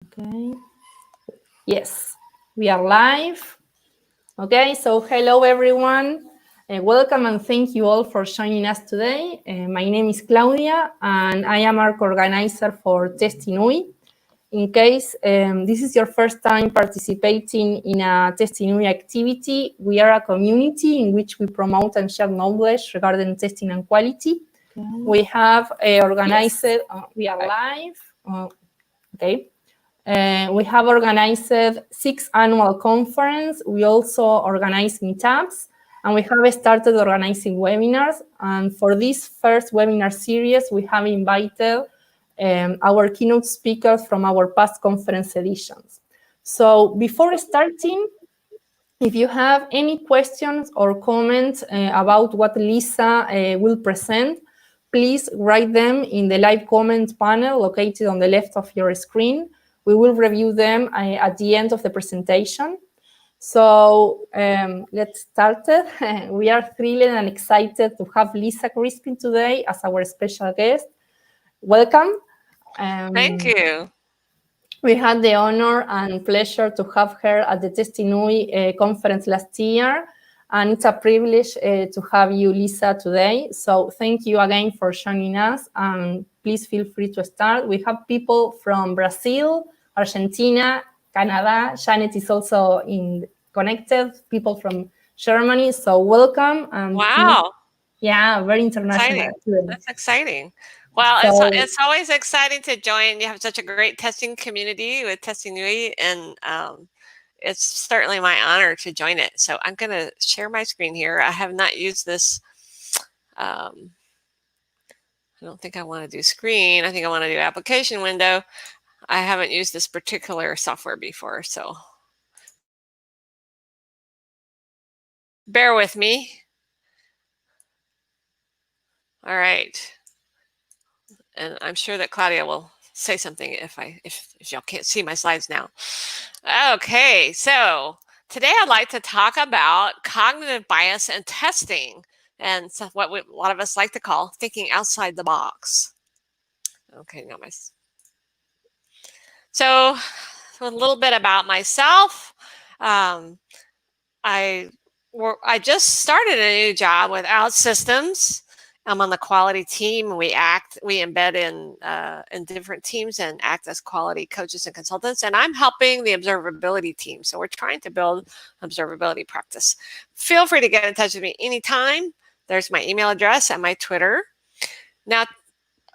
Okay. Yes, we are live. Okay, so hello everyone. Welcome and thank you all for joining us today. My name is Claudia and I am ARC organizer for Testinui. In case this is your first time participating in a Testinui activity, we are a community in which we promote and share knowledge regarding testing and quality. Okay. We have organized, yes. We are live. Okay. We have organized 6 annual conference. We also organize meetups, and we have started organizing webinars. And for this first webinar series, we have invited our keynote speakers from our past conference editions. So before starting, if you have any questions or comments about what Lisa will present, please write them in the live comment panel located on the left of your screen. We will review them at the end of the presentation. So let's start. We are thrilled and excited to have Lisa Crispin today as our special guest. Welcome. Thank you. We had the honor and pleasure to have her at the Testinui conference last year, and it's a privilege to have you, Lisa, today. So thank you again for joining us, and please feel free to start. We have people from Brazil, Argentina, Canada. Shannon is also connected, people from Germany, so welcome. Wow. Yeah, very international. Exciting. That's exciting. Well, so, it's always exciting to join. You have such a great testing community with Testinui, and it's certainly my honor to join it. So I'm going to share my screen here. I have not used this. I don't think I want to do screen. I think I want to do application window. I haven't used this particular software before, so bear with me. All right. And I'm sure that Claudia will say something if y'all can't see my slides now. Okay, so today I'd like to talk about cognitive bias and testing, and what a lot of us like to call thinking outside the box. Okay, now so a little bit about myself. I just started a new job with OutSystems. I'm on the quality team. We embed in different teams and act as quality coaches and consultants. And I'm helping the observability team. So we're trying to build observability practice. Feel free to get in touch with me anytime. There's my email address and my Twitter. Now,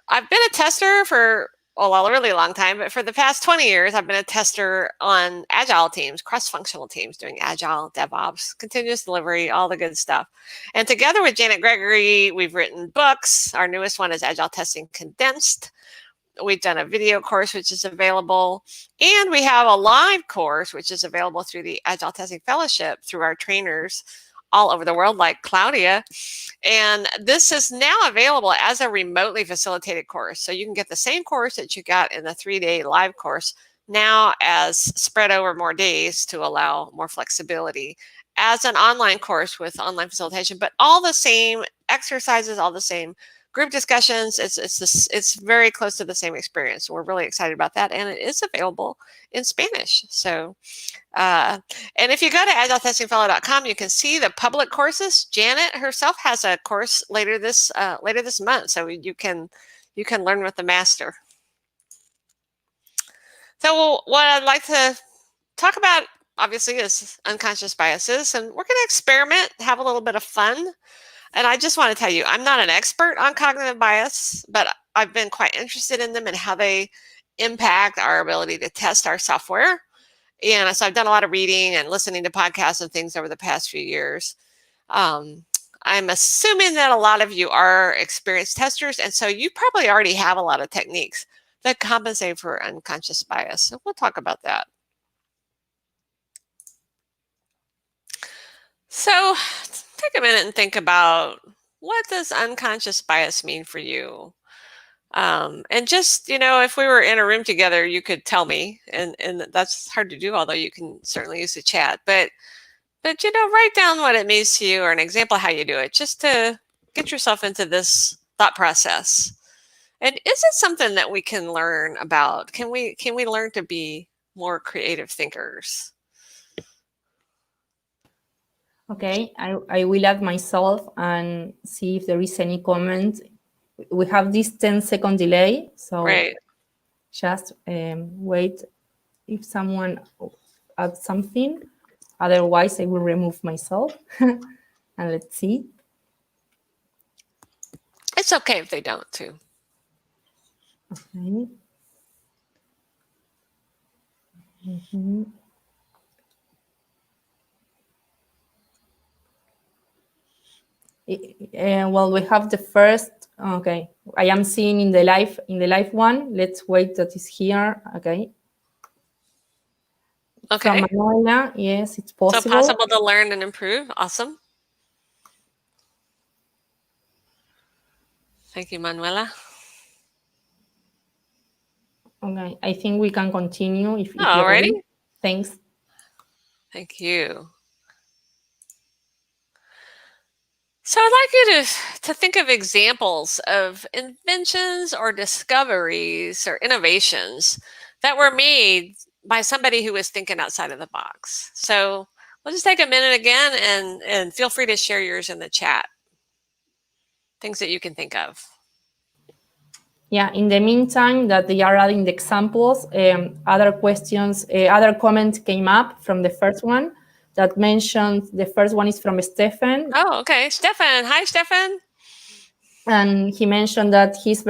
I've been a tester for a really long time, but for the past 20 years, I've been a tester on agile teams, cross-functional teams doing agile, DevOps, continuous delivery, all the good stuff. And together with Janet Gregory, we've written books. Our newest one is Agile Testing Condensed. We've done a video course, which is available. And we have a live course, which is available through the Agile Testing Fellowship through our trainers all over the world, like Claudia. And this is now available as a remotely facilitated course. So you can get the same course that you got in the 3-day live course now as spread over more days to allow more flexibility as an online course with online facilitation, but all the same exercises, all the same group discussions. It's very close to the same experience. So we're really excited about that. And it is available in Spanish. So, and if you go to agiletestingfellow.com, you can see the public courses. Janet herself has a course later this month. So you can learn with the master. So what I'd like to talk about, obviously, is unconscious biases. And we're going to experiment, have a little bit of fun. And I just want to tell you, I'm not an expert on cognitive bias, but I've been quite interested in them and how they impact our ability to test our software. And so I've done a lot of reading and listening to podcasts and things over the past few years. I'm assuming that a lot of you are experienced testers, and so you probably already have a lot of techniques that compensate for unconscious bias. So we'll talk about that. So take a minute and think about, what does unconscious bias mean for you? And just, if we were in a room together, you could tell me, and that's hard to do, although you can certainly use the chat. But write down what it means to you or an example of how you do it, just to get yourself into this thought process. And is it something that we can learn about? Can we learn to be more creative thinkers? Okay, I will add myself and see if there is any comment. We have this 10-second delay, so Right. just wait if someone adds something. Otherwise, I will remove myself. And let's see. It's okay if they don't too. Okay. Well, we have the first. Okay, I am seeing in the live one. Let's wait that is here. Okay. Okay. From Manuela, yes, it's possible. So possible to learn and improve. Awesome. Thank you, Manuela. Okay, I think we can continue if you're Alrighty. ready. Thanks. Thank you. So I'd like you to think of examples of inventions or discoveries or innovations that were made by somebody who was thinking outside of the box. So we'll just take a minute again and feel free to share yours in the chat. Things that you can think of. Yeah, in the meantime that they are adding the examples, other questions, other comments came up from the first one that mentioned, the first one is from Stefan. Oh, okay. Stefan. Hi, Stefan. And he mentioned that it's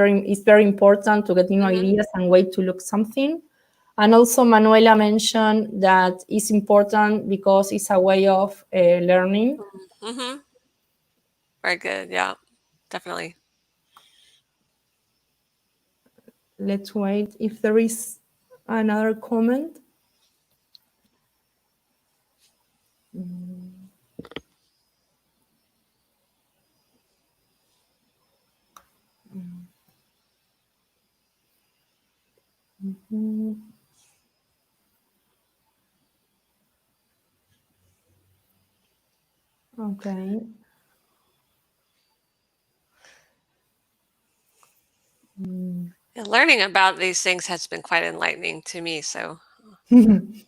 very important to get new ideas and way to look something. And also Manuela mentioned that it's important because it's a way of learning. Very good. Yeah, definitely. Let's wait if there is another comment. Okay. Yeah, learning about these things has been quite enlightening to me. So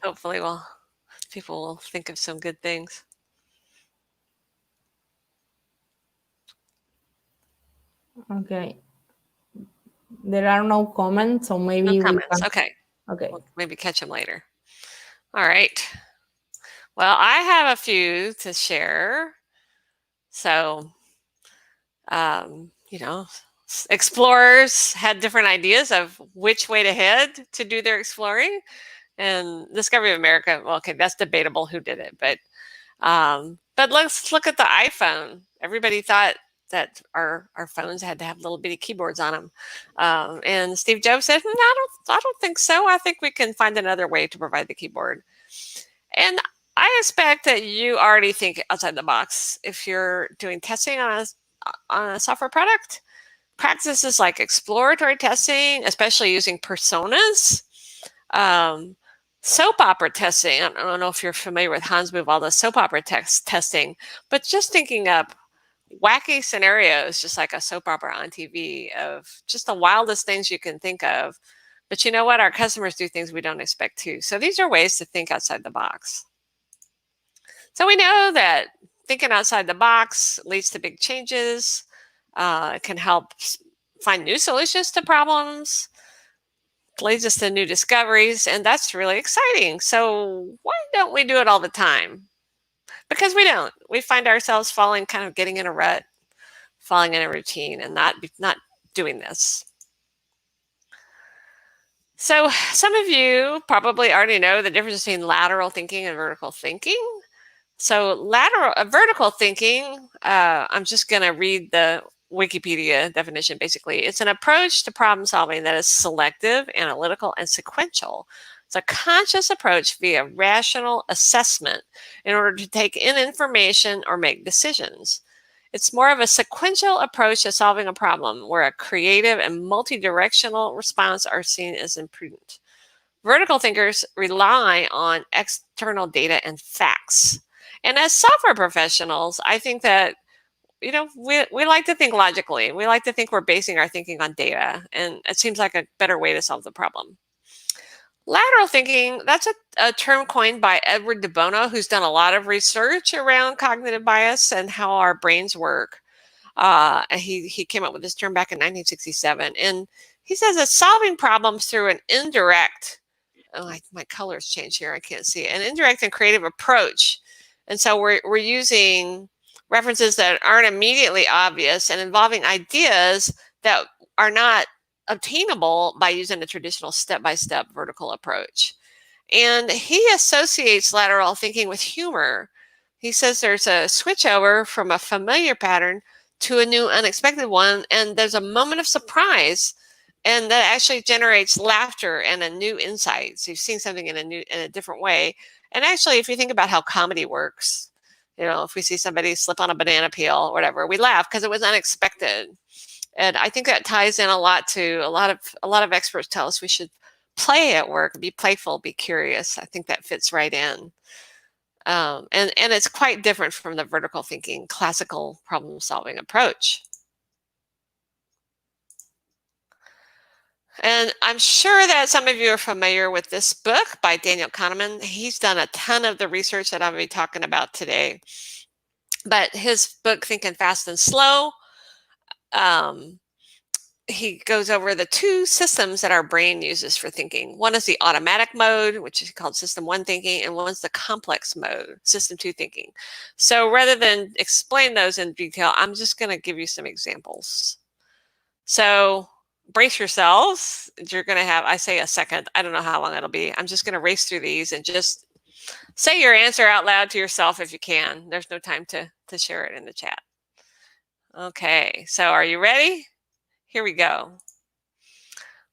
hopefully people will think of some good things. Okay. There are no comments, so maybe No comments. we can. Okay. Okay. We'll maybe catch them later. All right. Well, I have a few to share. So, explorers had different ideas of which way to head to do their exploring. And Discovery of America, well, okay, that's debatable who did it, but let's look at the iPhone. Everybody thought that our phones had to have little bitty keyboards on them, and Steve Jobs said, I don't think so. I think we can find another way to provide the keyboard. And I expect that you already think outside the box if you're doing testing on a software product. Practices like exploratory testing, especially using personas. Soap opera testing. I don't know if you're familiar with Hans Buwalda's soap opera testing, but just thinking up wacky scenarios, just like a soap opera on TV, of just the wildest things you can think of. But you know what? Our customers do things we don't expect too. So these are ways to think outside the box. So we know that thinking outside the box leads to big changes. It can help find new solutions to problems, leads us to new discoveries, and that's really exciting. So why don't we do it all the time? Because we don't. We find ourselves getting in a rut, falling in a routine, and not doing this. So some of you probably already know the difference between lateral thinking and vertical thinking. So vertical thinking, I'm just going to read the Wikipedia definition. Basically, it's an approach to problem solving that is selective, analytical, and sequential. It's a conscious approach via rational assessment in order to take in information or make decisions. It's more of a sequential approach to solving a problem where a creative and multi-directional response are seen as imprudent. Vertical thinkers rely on external data and facts. And as software professionals, I think that we like to think logically. We like to think we're basing our thinking on data, and it seems like a better way to solve the problem. Lateral thinking, that's a term coined by Edward de Bono, who's done a lot of research around cognitive bias and how our brains work. He came up with this term back in 1967, and he says that solving problems through an indirect, my colors changed here, I can't see it, an indirect and creative approach. And so we're using references that aren't immediately obvious and involving ideas that are not obtainable by using a traditional step-by-step vertical approach. And he associates lateral thinking with humor. He says there's a switch over from a familiar pattern to a new unexpected one, and there's a moment of surprise, and that actually generates laughter and a new insight. So you've seen something in a different way. And actually, if you think about how comedy works, if we see somebody slip on a banana peel or whatever, we laugh because it was unexpected. And I think that ties in a lot to a lot of experts tell us we should play at work, be playful, be curious. I think that fits right in. And it's quite different from the vertical thinking, classical problem solving approach. And I'm sure that some of you are familiar with this book by Daniel Kahneman. He's done a ton of the research that I'm going to be talking about today. But his book, Thinking Fast and Slow, he goes over the two systems that our brain uses for thinking. One is the automatic mode, which is called system 1 thinking, and one's the complex mode, system 2 thinking. So rather than explain those in detail, I'm just going to give you some examples. So brace yourselves. You're going to have, I say a second, I don't know how long it'll be. I'm just going to race through these and just say your answer out loud to yourself if you can. There's no time to share it in the chat. Okay, so are you ready? Here we go.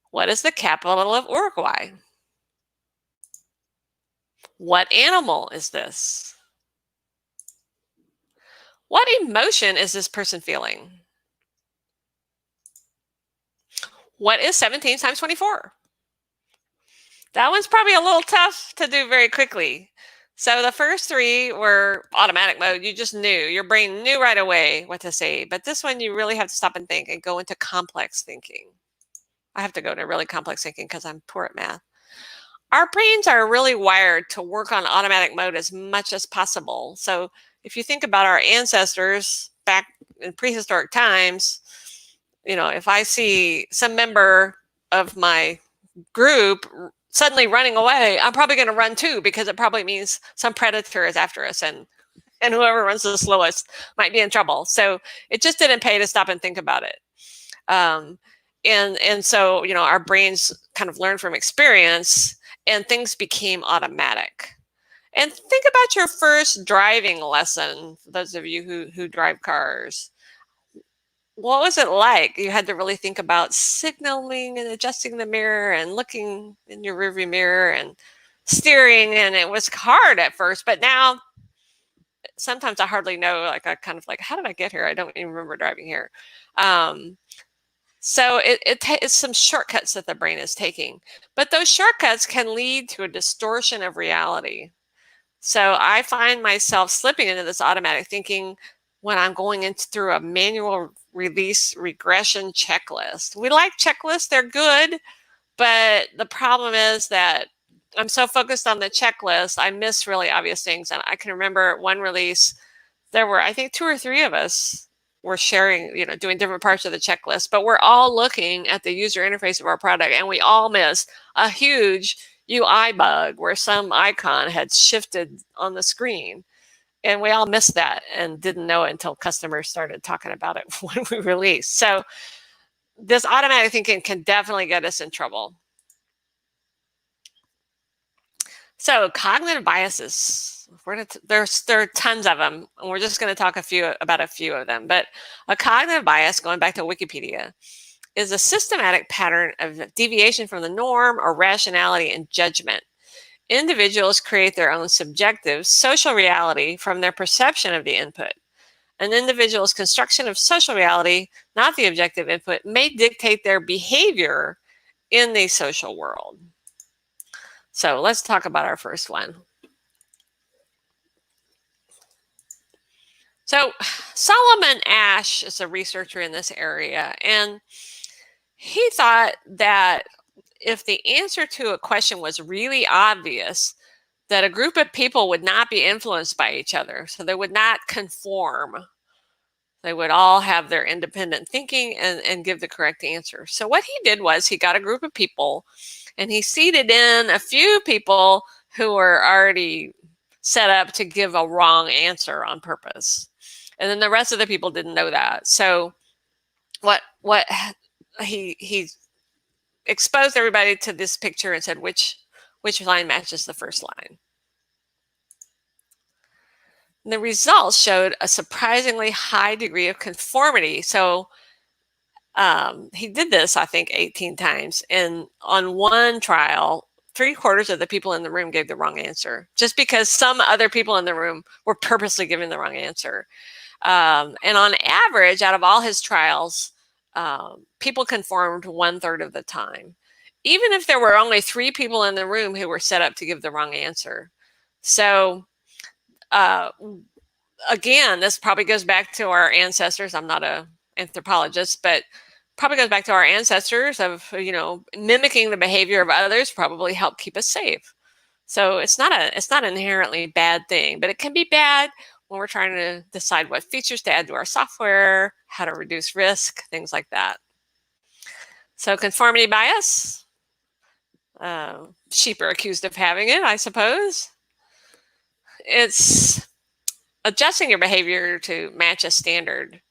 What is the capital of Uruguay? What animal is this? What emotion is this person feeling? What is 17 times 24? That one's probably a little tough to do very quickly. So the first three were automatic mode. You just knew. Your brain knew right away what to say. But this one, you really have to stop and think and go into complex thinking. I have to go to really complex thinking because I'm poor at math. Our brains are really wired to work on automatic mode as much as possible. So if you think about our ancestors back in prehistoric times, if I see some member of my group suddenly running away, I'm probably going to run too, because it probably means some predator is after us, and whoever runs the slowest might be in trouble. So it just didn't pay to stop and think about it. And so, our brains kind of learn from experience, and things became automatic. And think about your first driving lesson, for those of you who drive cars. What was it like? You had to really think about signaling and adjusting the mirror and looking in your rearview mirror and steering, and it was hard at first, but now sometimes I hardly know, I kind of how did I get here? I don't even remember driving here. So it's some shortcuts that the brain is taking, but those shortcuts can lead to a distortion of reality. So I find myself slipping into this automatic thinking when I'm going through a manual release regression checklist. We like checklists, they're good, but the problem is that I'm so focused on the checklist, I miss really obvious things. And I can remember one release, there were, I think, 2 or 3 of us were sharing, doing different parts of the checklist, but we're all looking at the user interface of our product, and we all missed a huge UI bug where some icon had shifted on the screen. And we all missed that and didn't know it until customers started talking about it when we released. So this automatic thinking can definitely get us in trouble. So cognitive biases, there are tons of them, and we're just going to talk about a few of them. But a cognitive bias, going back to Wikipedia, is a systematic pattern of deviation from the norm or rationality and judgment. Individuals create their own subjective social reality from their perception of the input. An individual's construction of social reality, not the objective input, may dictate their behavior in the social world. So let's talk about our first one. So Solomon Asch is a researcher in this area, and he thought that if the answer to a question was really obvious, that a group of people would not be influenced by each other. So they would not conform. They would all have their independent thinking and give the correct answer. So what he did was he got a group of people and he seated in a few people who were already set up to give a wrong answer on purpose. And then the rest of the people didn't know that. So what he exposed everybody to this picture and said which line matches the first line. And the results showed a surprisingly high degree of conformity. So he did this, I think, 18 times. And on one trial, 3/4 of the people in the room gave the wrong answer, just because some other people in the room were purposely giving the wrong answer. And on average, out of all his trials, people conformed 1/3 of the time, even if there were only 3 people in the room who were set up to give the wrong answer. So again, this probably goes back to our ancestors. I'm not an anthropologist, but probably goes back to our ancestors of, mimicking the behavior of others probably helped keep us safe. So it's not an inherently bad thing, but it can be bad when we're trying to decide what features to add to our software, how to reduce risk, things like that. So conformity bias, sheep are accused of having it, I suppose. It's adjusting your behavior to match a standard.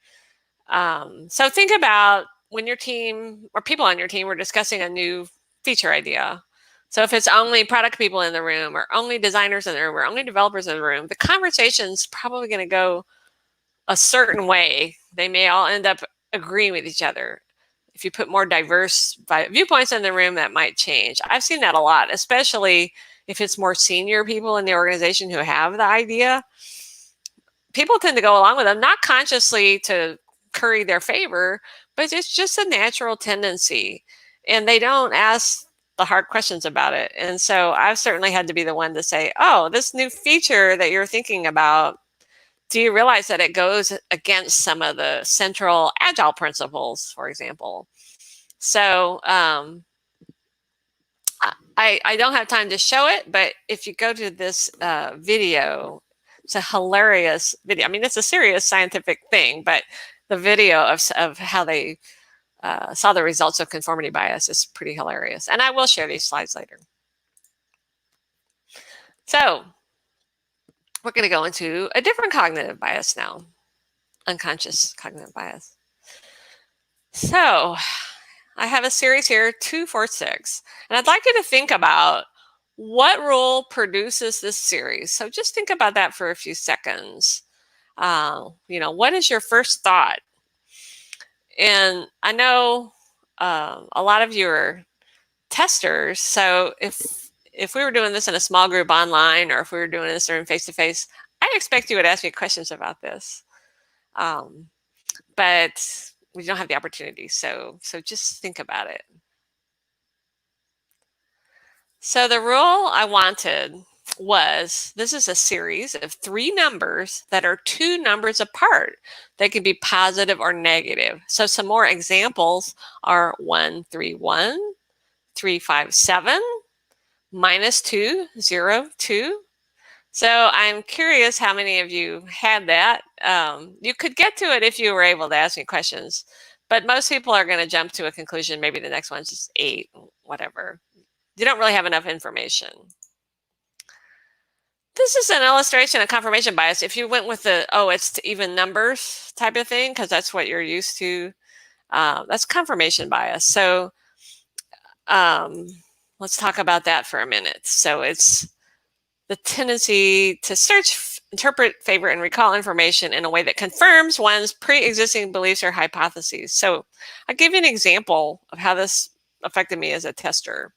So think about when your team or people on your team were discussing a new feature idea. So if it's only product people in the room or only designers in the room or only developers in the room, the conversation's probably going to go a certain way. They may all end up agreeing with each other. If you put more diverse viewpoints in the room, that might change. I've seen that a lot, especially if it's more senior people in the organization who have the idea. People tend to go along with them, not consciously to curry their favor, but it's just a natural tendency. And they don't ask the hard questions about it. And so I've certainly had to be the one to say, oh, this new feature that you're thinking about, do you realize that it goes against some of the central agile principles, for example? So I don't have time to show it, but if you go to this video, it's a hilarious video. I mean, it's a serious scientific thing, but the video of how they saw the results of conformity bias is pretty hilarious. And I will share these slides later. So we're going to go into a different cognitive bias now, unconscious cognitive bias. So I have a series here, 2, 4, 6, and I'd like you to think about what rule produces this series. So just think about that for a few seconds. What is your first thought? And I know a lot of you are testers, so if we were doing this in a small group online, or if we were doing this in face-to-face, I expect you would ask me questions about this. But we don't have the opportunity, so just think about it. So the rule I wanted was, this is a series of 3 numbers that are 2 numbers apart. They can be positive or negative. So some more examples are 1, 3, 1, 3, 5, 7, -2, 0, 2. So I'm curious how many of you had that. You could get to it if you were able to ask me questions, but most people are going to jump to a conclusion. Maybe the next one's just 8, whatever. You don't really have enough information. This is an illustration of confirmation bias. If you went with the, it's even numbers type of thing, because that's what you're used to, that's confirmation bias. So let's talk about that for a minute. So it's the tendency to search, interpret, favorite, and recall information in a way that confirms one's pre-existing beliefs or hypotheses. So I'll give you an example of how this affected me as a tester.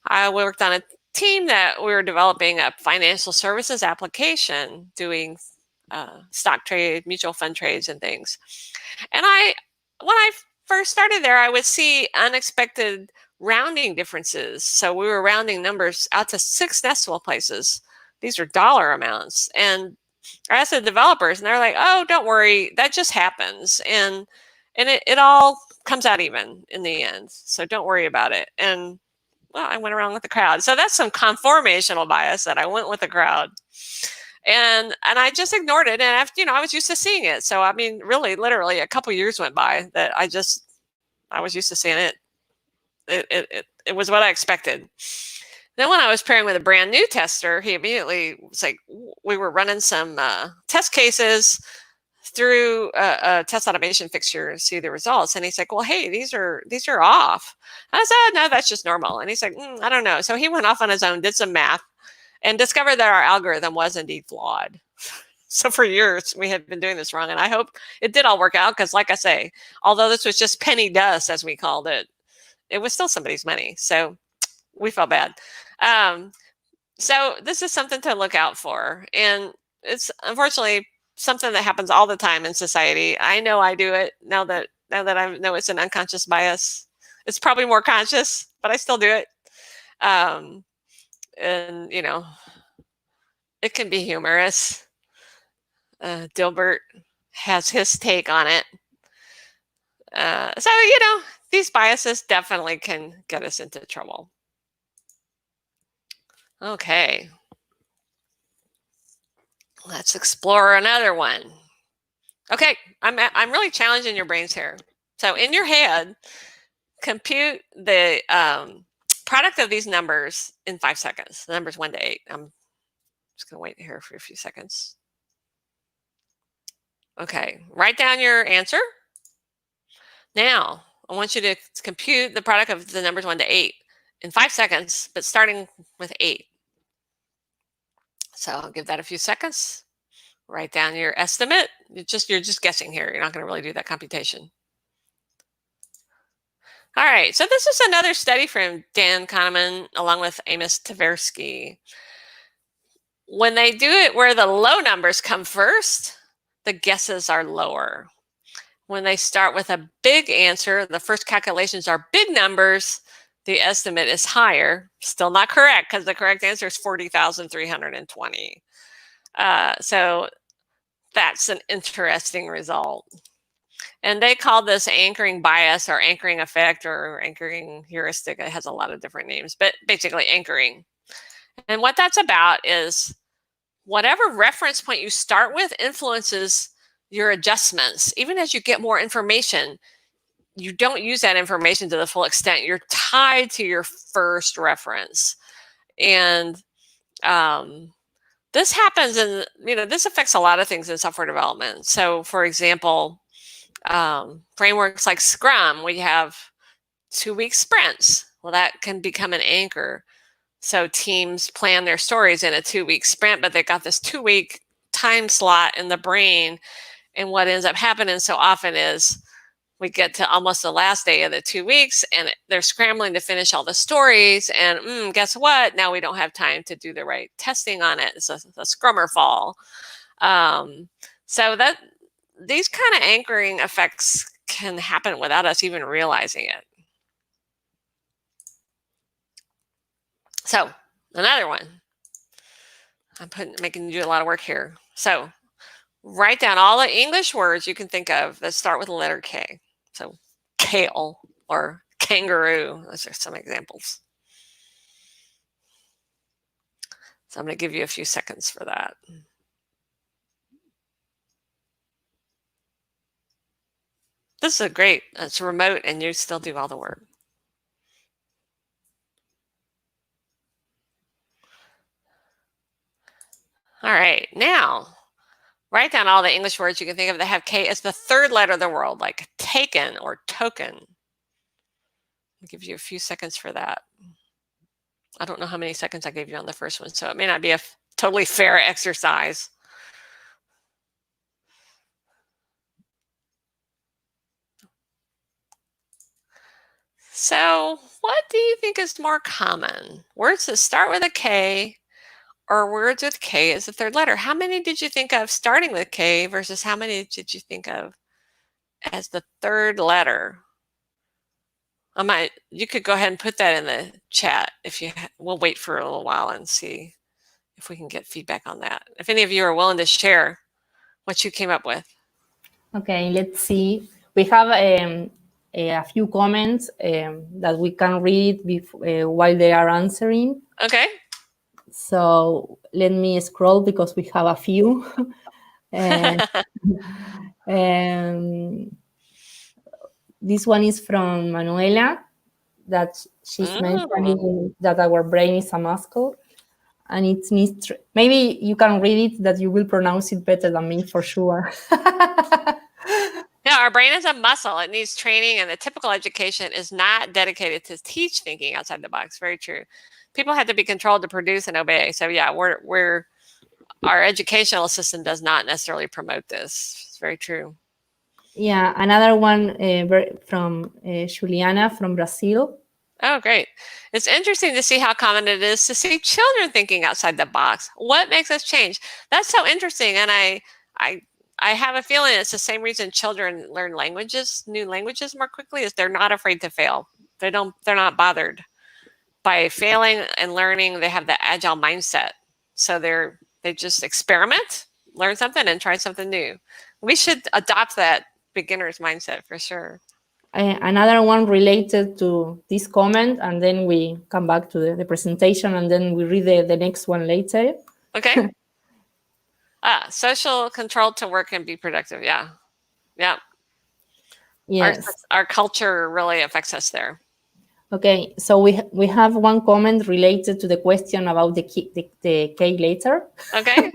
I worked on a team that we were developing a financial services application, doing stock trade, mutual fund trades, and things. And when I first started there, I would see unexpected rounding differences. So we were rounding numbers out to 6 decimal places. These are dollar amounts. And I asked the developers, and they're like, "Oh, don't worry, that just happens, and it all comes out even in the end. So don't worry about it." And well, I went around with the crowd. So that's some conformational bias that I went with the crowd, and I just ignored it. And after, I was used to seeing it. So I mean, really, literally, a couple years went by that I was used to seeing it. It was what I expected. Then when I was pairing with a brand new tester, he immediately was like, we were running some test cases through a test automation fixture to see the results. And he's like, well, hey, these are off. I said, no, that's just normal. And he's like, I don't know. So he went off on his own, did some math, and discovered that our algorithm was indeed flawed. So for years, we had been doing this wrong. And I hope it did all work out because, like I say, although this was just penny dust, as we called it, it was still somebody's money. So we felt bad. So this is something to look out for. And it's unfortunately something that happens all the time in society. I know I do it now that I know it's an unconscious bias. It's probably more conscious, but I still do it. And, it can be humorous. Dilbert has his take on it. So, these biases definitely can get us into trouble. Okay. Let's explore another one. Okay, I'm really challenging your brains here. So in your head, compute the product of these numbers in 5 seconds. The numbers 1 to 8. I'm just going to wait here for a few seconds. Okay, write down your answer. Now, I want you to compute the product of the numbers 1 to 8 in 5 seconds, but starting with 8. So I'll give that a few seconds. Write down your estimate. You're just guessing here. You're not going to really do that computation. All right, so this is another study from Dan Kahneman along with Amos Tversky. When they do it where the low numbers come first, the guesses are lower. When they start with a big answer, the first calculations are big numbers, the estimate is higher. Still not correct because the correct answer is 40,320. So that's an interesting result. And they call this anchoring bias or anchoring effect or anchoring heuristic. It has a lot of different names, but basically anchoring. And what that's about is whatever reference point you start with influences your adjustments. Even as you get more information, you don't use that information to the full extent. You're tied to your first reference. And this happens in, this affects a lot of things in software development. So for example, frameworks like Scrum, we have 2-week sprints. Well, that can become an anchor. So teams plan their stories in a 2-week sprint, but they got this 2-week time slot in the brain. And what ends up happening so often is we get to almost the last day of the 2 weeks and they're scrambling to finish all the stories. And guess what? Now we don't have time to do the right testing on it. It's a scrummer fall. So that these kind of anchoring effects can happen without us even realizing it. So another one. I'm making you do a lot of work here. So write down all the English words you can think of that start with the letter K. So kale or kangaroo. Those are some examples. So I'm going to give you a few seconds for that. This is great. It's remote and you still do all the work. All right, now write down all the English words you can think of that have K as the third letter of the word, like taken or token. I'll give you a few seconds for that. I don't know how many seconds I gave you on the first one, so it may not be a totally fair exercise. So what do you think is more common? Words that start with a K or words with K as the third letter? How many did you think of starting with K versus how many did you think of as the third letter? You could go ahead and put that in the chat if you, we'll wait for a little while and see if we can get feedback on that. If any of you are willing to share what you came up with. Okay, let's see. We have a few comments that we can read while they are answering. Okay. So let me scroll because we have a few. This one is from Manuela, that she's mentioning that our brain is a muscle, and it needs. Maybe you can read it, that you will pronounce it better than me for sure. Yeah, our brain is a muscle. It needs training, and the typical education is not dedicated to teach thinking outside the box. Very true. People have to be controlled to produce and obey. So yeah, our educational system does not necessarily promote this. It's very true. Yeah, another one from Juliana from Brazil. Oh, great. It's interesting to see how common it is to see children thinking outside the box. What makes us change? That's so interesting. And I have a feeling it's the same reason children learn new languages more quickly, is they're not afraid to fail. They're not bothered by failing and learning. They have the agile mindset. So they just experiment, learn something, and try something new. We should adopt that beginner's mindset for sure. Another one related to this comment, and then we come back to the presentation, and then we read the next one later. Okay. Social control to work and be productive. Yeah. Yeah. Yes. Our culture really affects us there. Okay, so we have one comment related to the question about the K later. Okay.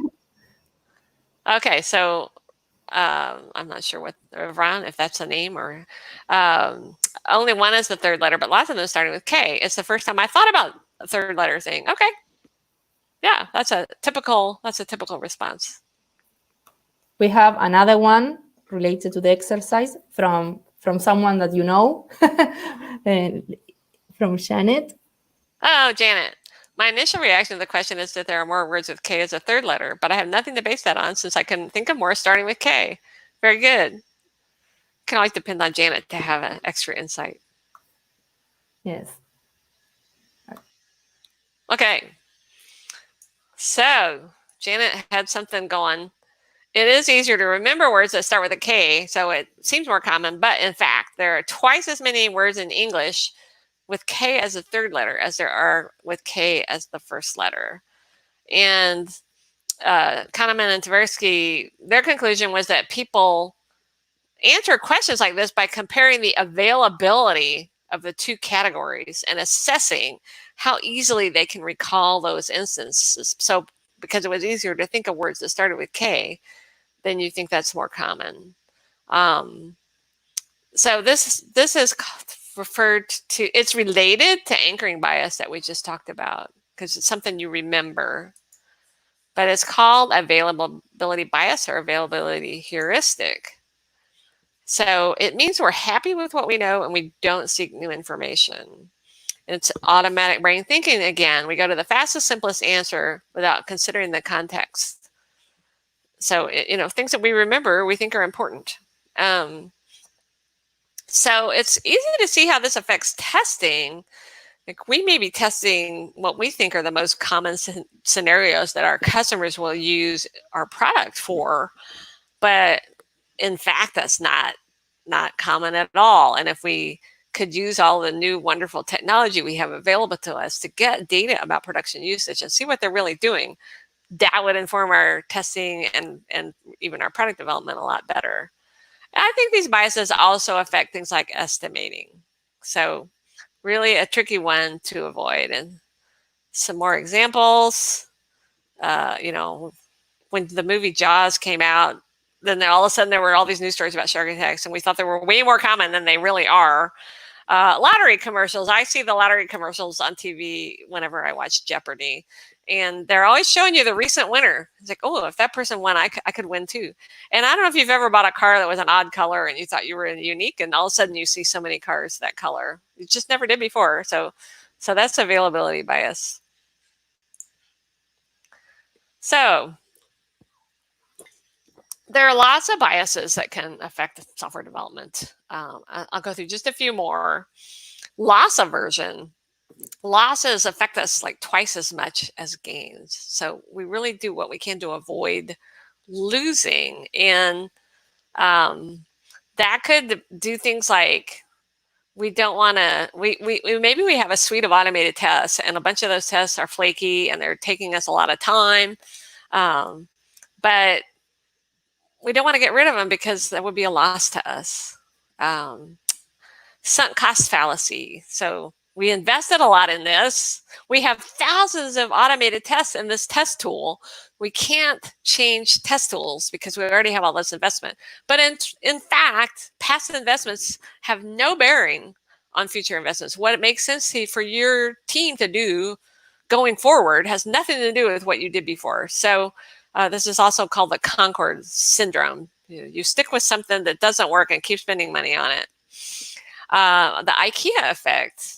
Okay, so I'm not sure what Ron, if that's a name, or only one is the third letter, but lots of them starting with K. It's the first time I thought about a third letter thing. Okay. Yeah, that's a typical response. We have another one related to the exercise from someone that you know, from Shannon. Oh, Janet. My initial reaction to the question is that there are more words with K as a third letter, but I have nothing to base that on since I couldn't think of more starting with K. Very good. Can always depend on Janet to have an extra insight. Yes. Okay. So Janet had something going. It is easier to remember words that start with a K, so it seems more common, but in fact, there are twice as many words in English with K as a third letter as there are with K as the first letter. And Kahneman and Tversky, their conclusion was that people answer questions like this by comparing the availability of the two categories and assessing how easily they can recall those instances. So because it was easier to think of words that started with K, then you think that's more common. So this is referred to, it's related to anchoring bias that we just talked about, because it's something you remember. But it's called availability bias or availability heuristic. So it means we're happy with what we know and we don't seek new information. It's automatic brain thinking again. We go to the fastest, simplest answer without considering the context. So, things that we remember, we think are important. So it's easy to see how this affects testing. Like, we may be testing what we think are the most common scenarios that our customers will use our product for, but in fact, that's not common at all. And if we could use all the new wonderful technology we have available to us to get data about production usage and see what they're really doing, that would inform our testing and even our product development a lot better. And I think these biases also affect things like estimating. So really a tricky one to avoid. And some more examples, when the movie Jaws came out, then all of a sudden there were all these news stories about shark attacks, and we thought they were way more common than they really are. Lottery commercials. I see the lottery commercials on TV whenever I watch Jeopardy, and they're always showing you the recent winner. It's like, oh, if that person won, I could win too. And I don't know if you've ever bought a car that was an odd color and you thought you were unique, and all of a sudden you see so many cars that color. You just never did before. So that's availability bias. So there are lots of biases that can affect software development. I'll go through just a few more. Loss aversion. losses affect us like twice as much as gains. So we really do what we can to avoid losing. And that could do things like, we don't want to, maybe we have a suite of automated tests and a bunch of those tests are flaky and they're taking us a lot of time. But we don't want to get rid of them because that would be a loss to us. Sunk cost fallacy. So we invested a lot in this. We have thousands of automated tests in this test tool. We can't change test tools because we already have all this investment. But in fact, past investments have no bearing on future investments. What it makes sense for your team to do going forward has nothing to do with what you did before. So this is also called the Concord syndrome. You stick with something that doesn't work and keep spending money on it. The IKEA effect.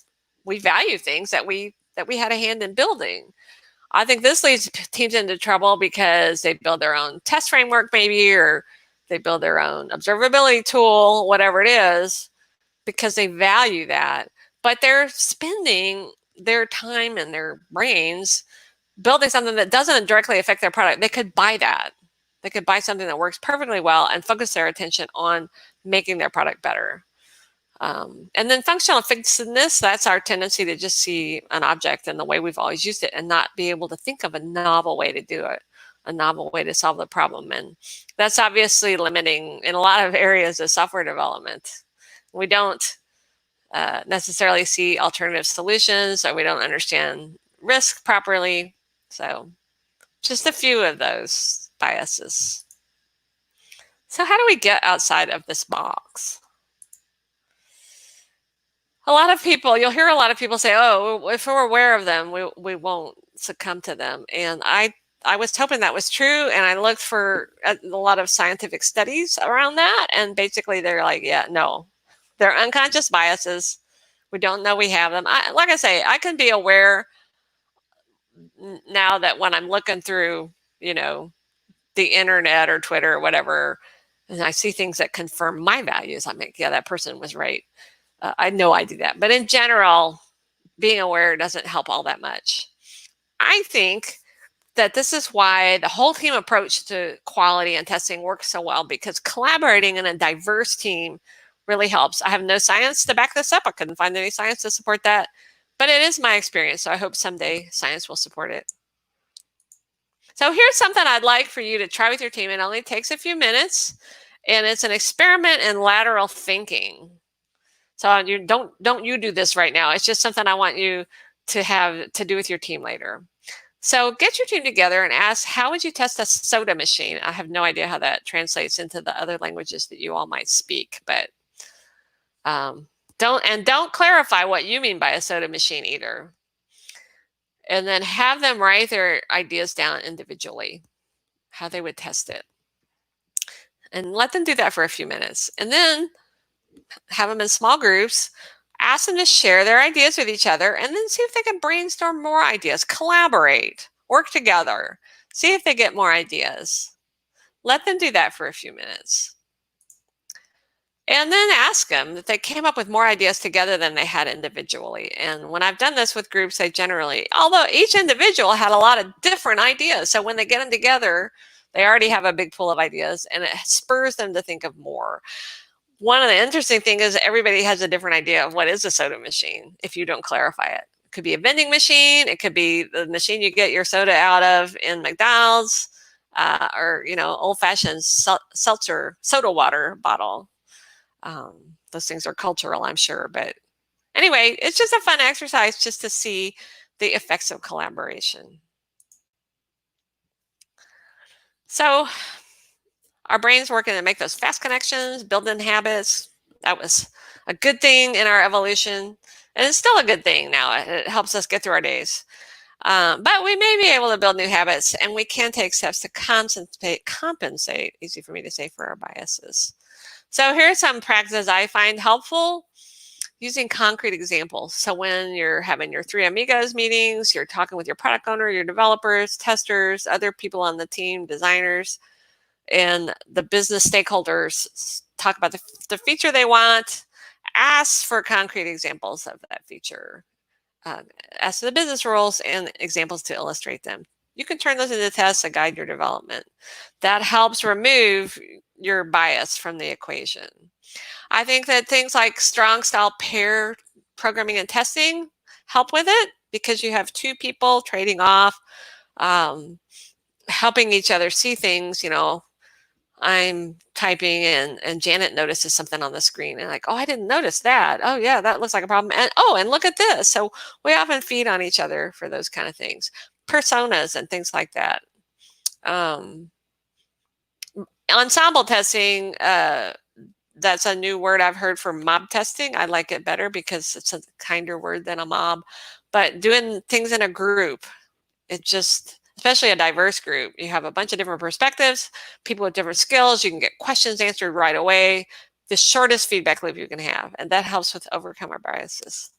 We value things that we had a hand in building. I think this leads teams into trouble because they build their own test framework maybe, or they build their own observability tool, whatever it is, because they value that. But they're spending their time and their brains building something that doesn't directly affect their product. They could buy that. They could buy something that works perfectly well and focus their attention on making their product better. And then functional fixedness, that's our tendency to just see an object in the way we've always used it and not be able to think of a novel way to do it, a novel way to solve the problem. And that's obviously limiting in a lot of areas of software development. We don't necessarily see alternative solutions, or we don't understand risk properly. So just a few of those biases. So how do we get outside of this box? A lot of people, you'll hear a lot of people say, oh, if we're aware of them, we won't succumb to them. And I was hoping that was true. And I looked for a lot of scientific studies around that. And basically they're like, yeah, no, they're unconscious biases. We don't know we have them. Like I say, I can be aware now that when I'm looking through, the internet or Twitter or whatever, and I see things that confirm my values, I'm like, yeah, that person was right. I know I do that. But in general, being aware doesn't help all that much. I think that this is why the whole team approach to quality and testing works so well, because collaborating in a diverse team really helps. I have no science to back this up. I couldn't find any science to support that, but it is my experience. So I hope someday science will support it. So here's something I'd like for you to try with your team. It only takes a few minutes, and it's an experiment in lateral thinking. So you don't you do this right now. It's just something I want you to have to do with your team later. So get your team together and ask, how would you test a soda machine? I have no idea how that translates into the other languages that you all might speak, but don't clarify what you mean by a soda machine either. And then have them write their ideas down individually, how they would test it. And let them do that for a few minutes. And then have them in small groups, ask them to share their ideas with each other, and then see if they can brainstorm more ideas, collaborate, work together, see if they get more ideas. Let them do that for a few minutes. And then ask them if they came up with more ideas together than they had individually. And when I've done this with groups, they generally, although each individual had a lot of different ideas, so when they get them together, they already have a big pool of ideas, and it spurs them to think of more. One of the interesting things is everybody has a different idea of what is a soda machine if you don't clarify it. It could be a vending machine. It could be the machine you get your soda out of in McDonald's, or old-fashioned seltzer soda water bottle. Those things are cultural, I'm sure. But anyway, it's just a fun exercise just to see the effects of collaboration. So our brains working to make those fast connections, building habits. That was a good thing in our evolution. And it's still a good thing now. It helps us get through our days. But we may be able to build new habits, and we can take steps to compensate, easy for me to say, for our biases. So here are some practices I find helpful, using concrete examples. So when you're having your 3 amigos meetings, you're talking with your product owner, your developers, testers, other people on the team, designers, and the business stakeholders, talk about the feature they want, ask for concrete examples of that feature. as to the business rules and examples to illustrate them. You can turn those into tests that guide your development. That helps remove your bias from the equation. I think that things like strong style pair programming and testing help with it, because you have two people trading off, helping each other see things. I'm typing and Janet notices something on the screen and like, oh, I didn't notice that. Oh yeah, that looks like a problem. And and look at this. So we often feed on each other for those kind of things. Personas and things like that. Ensemble testing, that's a new word I've heard for mob testing. I like it better because it's a kinder word than a mob. But doing things in a group, it just, especially a diverse group, you have a bunch of different perspectives, people with different skills, you can get questions answered right away. The shortest feedback loop you can have, and that helps with overcome our biases.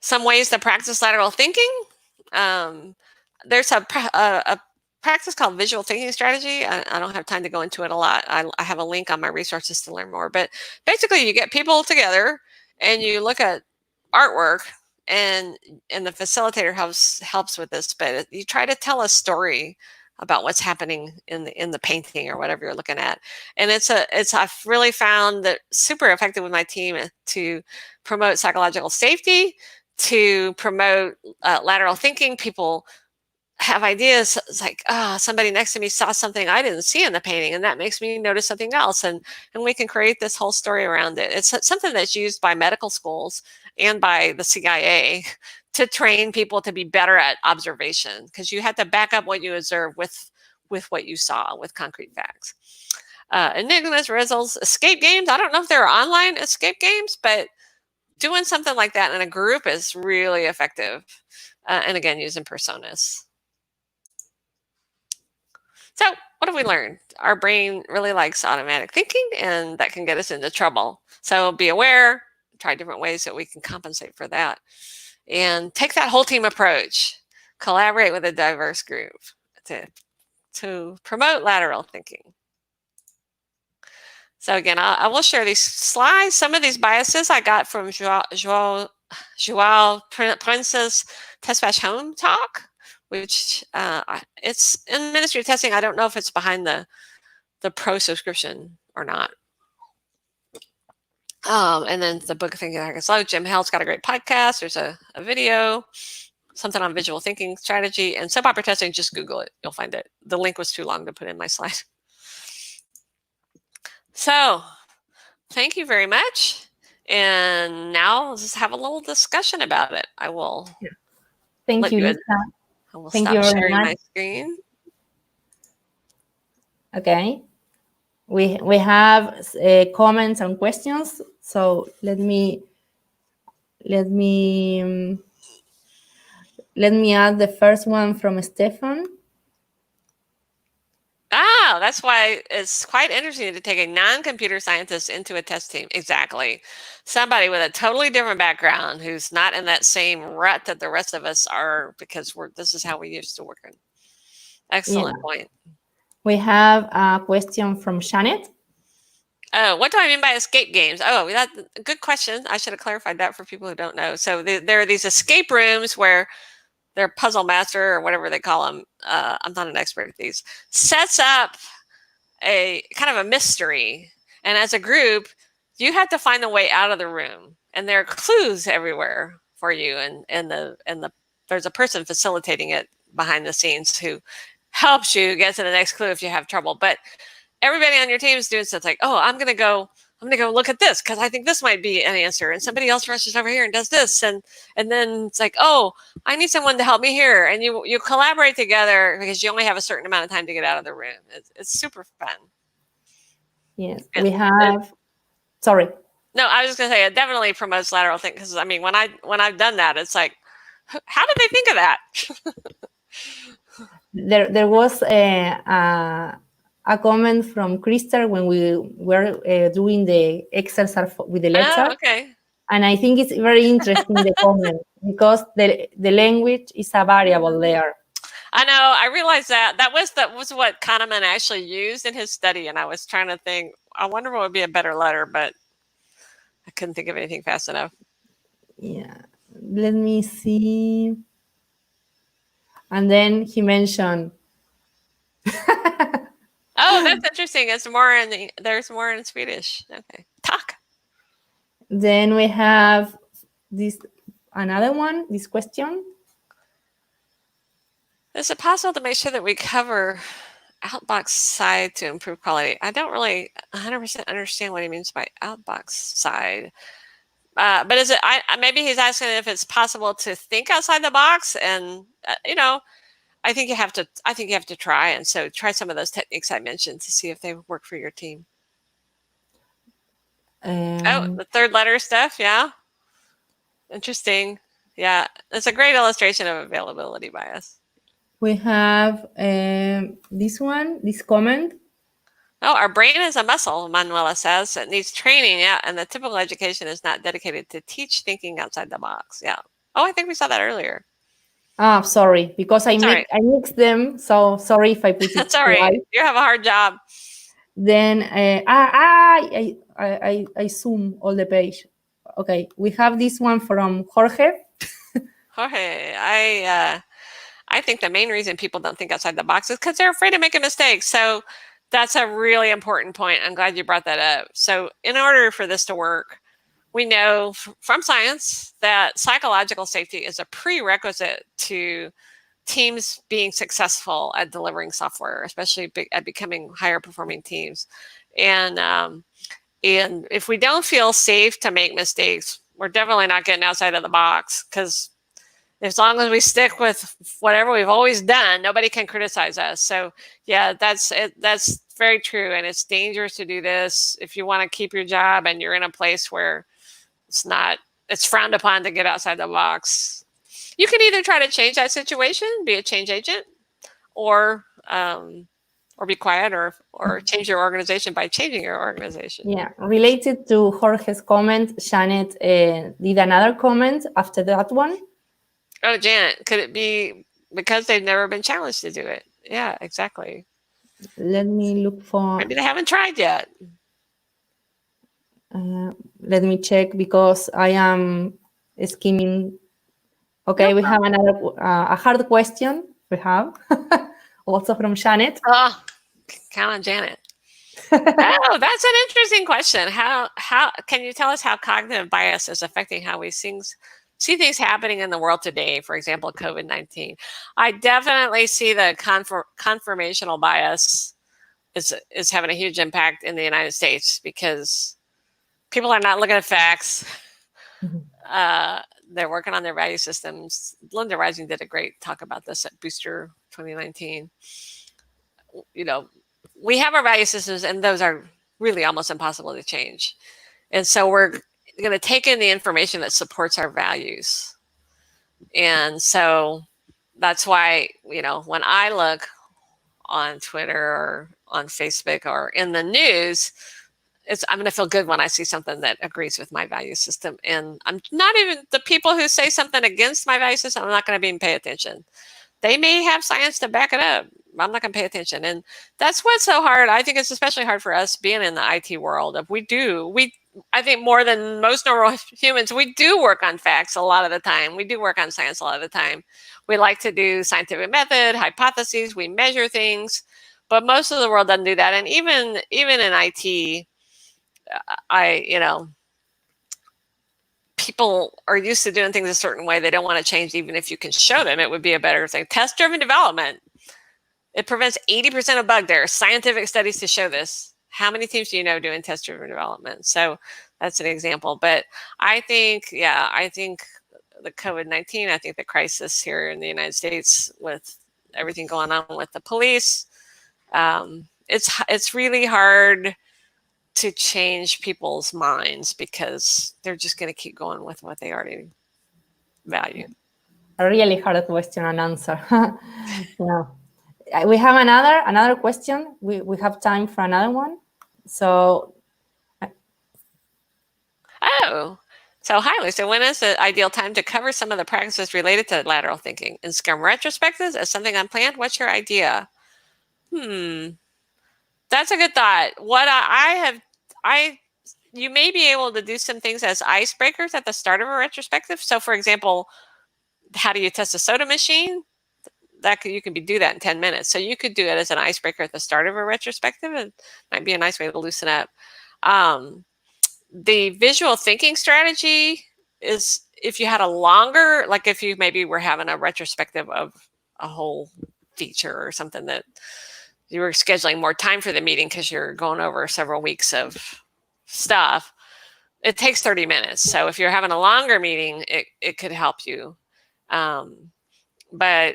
Some ways to practice lateral thinking. There's a practice called visual thinking strategy. I don't have time to go into it a lot. I have a link on my resources to learn more. But basically, you get people together and you look at artwork, and the facilitator helps with this. But you try to tell a story about what's happening in the painting or whatever you're looking at. And I've really found that super effective with my team to promote psychological safety, to promote lateral thinking. People have ideas. It's like, somebody next to me saw something I didn't see in the painting, and that makes me notice something else. And we can create this whole story around it. It's something that's used by medical schools and by the CIA to train people to be better at observation, because you have to back up what you observe with what you saw, with concrete facts. Enigmas, riddles, escape games. I don't know if there are online escape games, but doing something like that in a group is really effective. And again, using personas. So what have we learned? Our brain really likes automatic thinking, and that can get us into trouble. So be aware, try different ways that we can compensate for that. And take that whole team approach. Collaborate with a diverse group to promote lateral thinking. So again, I will share these slides. Some of these biases I got from Joao Prince's Test Bash Home talk, which it's in Ministry of Testing. I don't know if it's behind the pro subscription or not. And then the book Thinking Like a Slow. Jim Hell's got a great podcast. There's a video, something on visual thinking strategy, and soap opera testing. Just Google it. You'll find it. The link was too long to put in my slide. So thank you very much. And now let's just have a little discussion about it. I will. Yeah. Thank you, Lisa. I will stop sharing my screen. Okay. We have comments and questions. So let me add the first one from Stefan. That's why it's quite interesting to take a non-computer scientist into a test team. Exactly. Somebody with a totally different background who's not in that same rut that the rest of us are, because this is how we used to work. Excellent point. We have a question from Shannon. What do I mean by escape games? That's a good question. I should have clarified that for people who don't know. So there are these escape rooms where their puzzle master, or whatever they call them, I'm not an expert at these, sets up a kind of a mystery. And as a group, you have to find the way out of the room. And there are clues everywhere for you. And there's a person facilitating it behind the scenes who helps you get to the next clue if you have trouble. But everybody on your team is doing stuff like, I'm going to go look at this because I think this might be an answer. And somebody else rushes over here and does this. And then it's like, I need someone to help me here. And you collaborate together because you only have a certain amount of time to get out of the room. It's super fun. Yes, we have, sorry. No, I was just going to say, it definitely promotes lateral thinking, because I mean, when I've done that, it's like, how did they think of that? There was a comment from Krista when we were doing the exercise with the lecture. Okay. And I think it's very interesting, the comment, because the language is a variable there. I know. I realized that was what Kahneman actually used in his study, and I was trying to think, I wonder what would be a better letter, but I couldn't think of anything fast enough. Yeah, let me see. And then he mentioned. Oh, that's interesting. It's more there's more in Swedish. Okay. Talk. Then we have another one, this question. Is it possible to make sure that we cover Outbox side to improve quality? I don't really 100% understand what he means by Outbox side. But is it? Maybe he's asking if it's possible to think outside the box, and I think you have to. I think you have to try, and so try some of those techniques I mentioned to see if they work for your team. The third letter stuff, yeah. Interesting. Yeah, it's a great illustration of availability bias. We have this comment. Oh, our brain is a muscle, Manuela says. It needs training, yeah, and the typical education is not dedicated to teach thinking outside the box, yeah. Oh, I think we saw that earlier. Ah, sorry, because I mixed them, so sorry if I put it That's all right. You have a hard job. Then I zoom all the page. Okay, we have this one from Jorge. Jorge, I think the main reason people don't think outside the box is because they're afraid of making mistakes. So that's a really important point. I'm glad you brought that up. So in order for this to work, we know from science that psychological safety is a prerequisite to teams being successful at delivering software, especially at becoming higher performing teams. And if we don't feel safe to make mistakes, we're definitely not getting outside of the box, because as long as we stick with whatever we've always done, nobody can criticize us. So yeah, that's very true. And it's dangerous to do this if you want to keep your job and you're in a place where it's frowned upon to get outside the box. You can either try to change that situation, be a change agent, or be quiet, or change your organization by changing your organization. Yeah, related to Jorge's comment, Shannon did another comment after that one. Oh, Janet, could it be because they've never been challenged to do it? Yeah, exactly. Let me look for. Maybe they haven't tried yet. Let me check because I am skimming. Okay, we have another a hard question. We have also from Janet. Oh, count on Janet. Oh, that's an interesting question. How can you tell us how cognitive bias is affecting how we see things happening in the world today? For example, COVID-19. I definitely see the conformational bias is having a huge impact in the United States, because people are not looking at facts. They're working on their value systems. Linda Rising did a great talk about this at Booster 2019. We have our value systems, and those are really almost impossible to change. And so we're going to take in the information that supports our values. And so that's why, when I look on Twitter or on Facebook or in the news, I'm going to feel good when I see something that agrees with my value system. And I'm not even the people who say something against my value system, I'm not going to even pay attention. They may have science to back it up. I'm not going to pay attention. And that's what's so hard. I think it's especially hard for us being in the IT world. I think more than most normal humans, we do work on facts a lot of the time. We do work on science a lot of the time. We like to do scientific method, hypotheses, we measure things, but most of the world doesn't do that. And even in IT, people are used to doing things a certain way. They don't want to change, even if you can show them it would be a better thing. Test-driven development. It prevents 80% of bug. There are scientific studies to show this. How many teams do you know doing test-driven development? So that's an example. But I think the COVID-19, I think the crisis here in the United States with everything going on with the police, it's really hard to change people's minds, because they're just going to keep going with what they already value. A really hard question and answer. We have another question. We have time for another one. So hi, Lisa. When is the ideal time to cover some of the practices related to lateral thinking? In Scrum retrospectives as something unplanned? What's your idea? That's a good thought. What you may be able to do some things as icebreakers at the start of a retrospective. So, for example, how do you test a soda machine? You can do that in 10 minutes. So you could do it as an icebreaker at the start of a retrospective. It might be a nice way to loosen up. The visual thinking strategy is if you had a longer, like if you maybe were having a retrospective of a whole feature or something that you were scheduling more time for the meeting because you're going over several weeks of stuff, it takes 30 minutes. So if you're having a longer meeting, it could help you. But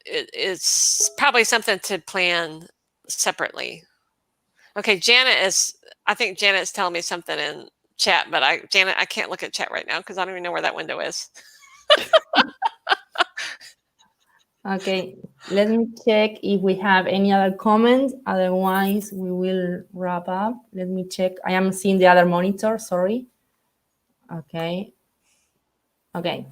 it's probably something to plan separately. Okay, I think Janet's telling me something in chat, but Janet, I can't look at chat right now because I don't even know where that window is. Okay, let me check if we have any other comments. Otherwise, we will wrap up. Let me check. I am seeing the other monitor, sorry. Okay. Okay.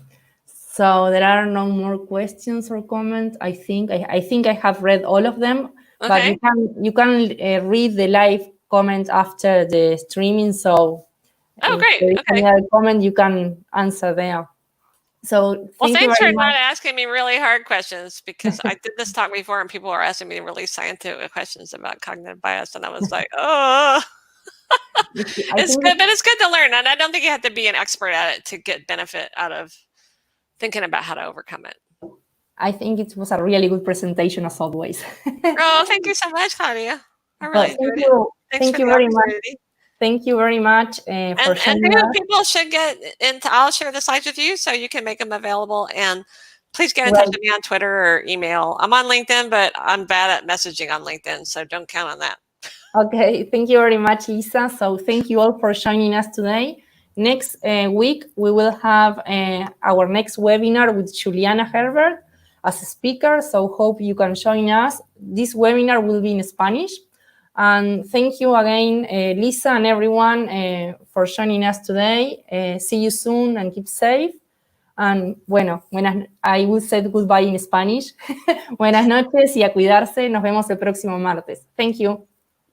So there are no more questions or comments. I think I have read all of them, Okay. But you can read the live comments after the streaming. So if great. There is any other comment, you can answer there. So thanks for not asking me really hard questions, because I did this talk before and people were asking me really scientific questions about cognitive bias, and I was like, oh. It's good, but it's good to learn, and I don't think you have to be an expert at it to get benefit out of thinking about how to overcome it. I think it was a really good presentation as always. Oh, thank you so much, Claudia. I really enjoyed it. Thank you very much. Thank you very much for sharing. And people should get into. I'll share the slides with you so you can make them available. And please get in touch with me on Twitter or email. I'm on LinkedIn, but I'm bad at messaging on LinkedIn, so don't count on that. Okay, thank you very much, Isa. So thank you all for joining us today. Next week, we will have our next webinar with Juliana Herbert as a speaker. So hope you can join us. This webinar will be in Spanish. And thank you again, Lisa and everyone, for joining us today. See you soon and keep safe. And bueno, I will say goodbye in Spanish. Buenas noches y a cuidarse. Nos vemos el próximo martes. Thank you.